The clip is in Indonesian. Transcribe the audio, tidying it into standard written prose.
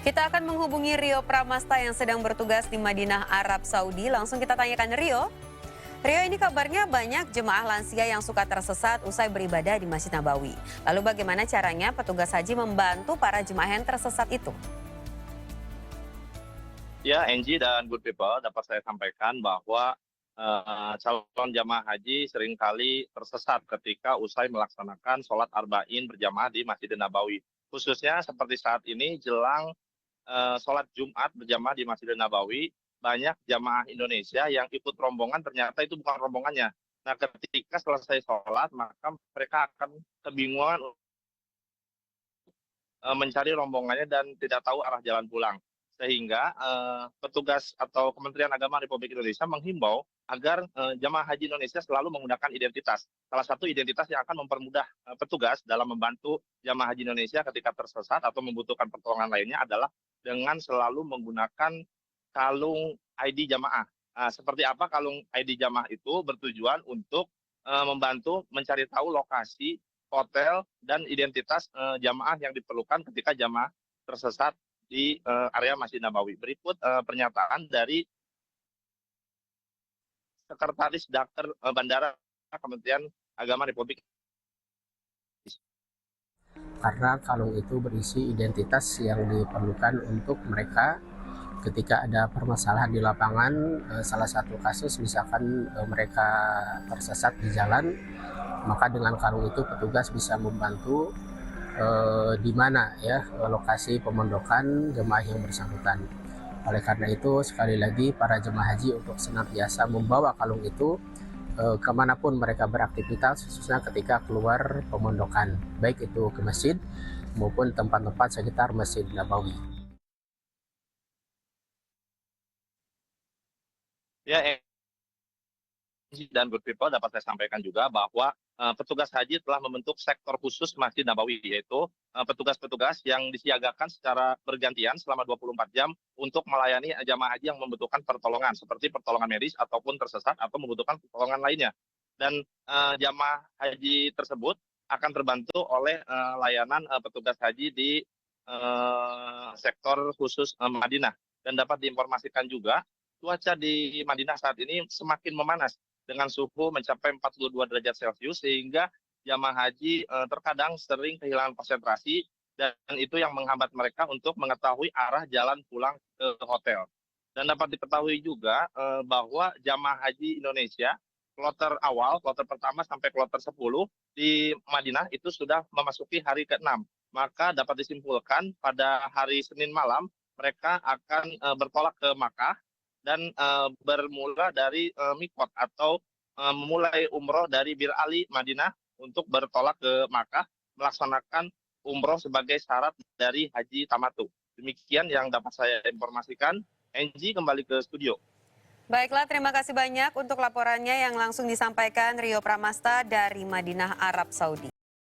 Kita akan menghubungi Rio Pramasta yang sedang bertugas di Madinah, Arab Saudi. Langsung kita tanyakan Rio. Rio, ini kabarnya banyak jemaah lansia yang suka tersesat usai beribadah di Masjid Nabawi. Lalu bagaimana caranya petugas haji membantu para jemaah yang tersesat itu? Ya, Angie dan good people, dapat saya sampaikan bahwa calon jamaah haji seringkali tersesat ketika usai melaksanakan sholat arba'in berjamaah di Masjidil Nabawi. Khususnya seperti saat ini jelang sholat Jumat berjamaah di Masjidil Nabawi, banyak jamaah Indonesia yang ikut rombongan ternyata itu bukan rombongannya. Nah, ketika selesai sholat, maka mereka akan kebingungan mencari rombongannya dan tidak tahu arah jalan pulang. Sehingga petugas atau Kementerian Agama Republik Indonesia menghimbau agar jamaah haji Indonesia selalu menggunakan identitas. Salah satu identitas yang akan mempermudah petugas dalam membantu jamaah haji Indonesia ketika tersesat atau membutuhkan pertolongan lainnya adalah dengan selalu menggunakan kalung ID jamaah. Seperti apa kalung ID jamaah itu bertujuan untuk membantu mencari tahu lokasi hotel dan identitas jamaah yang diperlukan ketika jamaah tersesat di area Masjid Nabawi. Berikut pernyataan dari Sekretaris Dakter Bandara Kementerian Agama Republik karena kalung itu berisi identitas yang diperlukan untuk mereka ketika ada permasalahan di lapangan. Salah satu kasus misalkan mereka tersesat di jalan, maka dengan kalung itu petugas bisa membantu di mana ya lokasi pemondokan jemaah yang bersangkutan. Oleh karena itu, sekali lagi para jemaah haji untuk senantiasa membawa kalung itu kemanapun mereka beraktivitas, khususnya ketika keluar pemondokan, baik itu ke masjid maupun tempat-tempat sekitar Masjid Nabawi. Ya, dan good people, dapat saya sampaikan juga bahwa petugas haji telah membentuk sektor khusus Masjid Nabawi, yaitu petugas-petugas yang disiagakan secara bergantian selama 24 jam untuk melayani jamaah haji yang membutuhkan pertolongan, seperti pertolongan medis ataupun tersesat atau membutuhkan pertolongan lainnya. Dan jamaah haji tersebut akan terbantu oleh layanan petugas haji di sektor khusus Madinah. Dan dapat diinformasikan juga, cuaca di Madinah saat ini semakin memanas dengan suhu mencapai 42 derajat Celcius, sehingga jamaah haji terkadang sering kehilangan konsentrasi, dan itu yang menghambat mereka untuk mengetahui arah jalan pulang ke hotel. Dan dapat diketahui juga bahwa jamaah haji Indonesia kloter pertama sampai kloter 10 di Madinah itu sudah memasuki hari ke-6. Maka dapat disimpulkan pada hari Senin malam mereka akan bertolak ke Makkah dan bermula dari mikot atau memulai umroh dari Bir Ali Madinah untuk bertolak ke Makkah melaksanakan umroh sebagai syarat dari haji tamatu. Demikian yang dapat saya informasikan. Angie, kembali ke studio. Baiklah, terima kasih banyak untuk laporannya yang langsung disampaikan Rio Pramasta dari Madinah, Arab Saudi.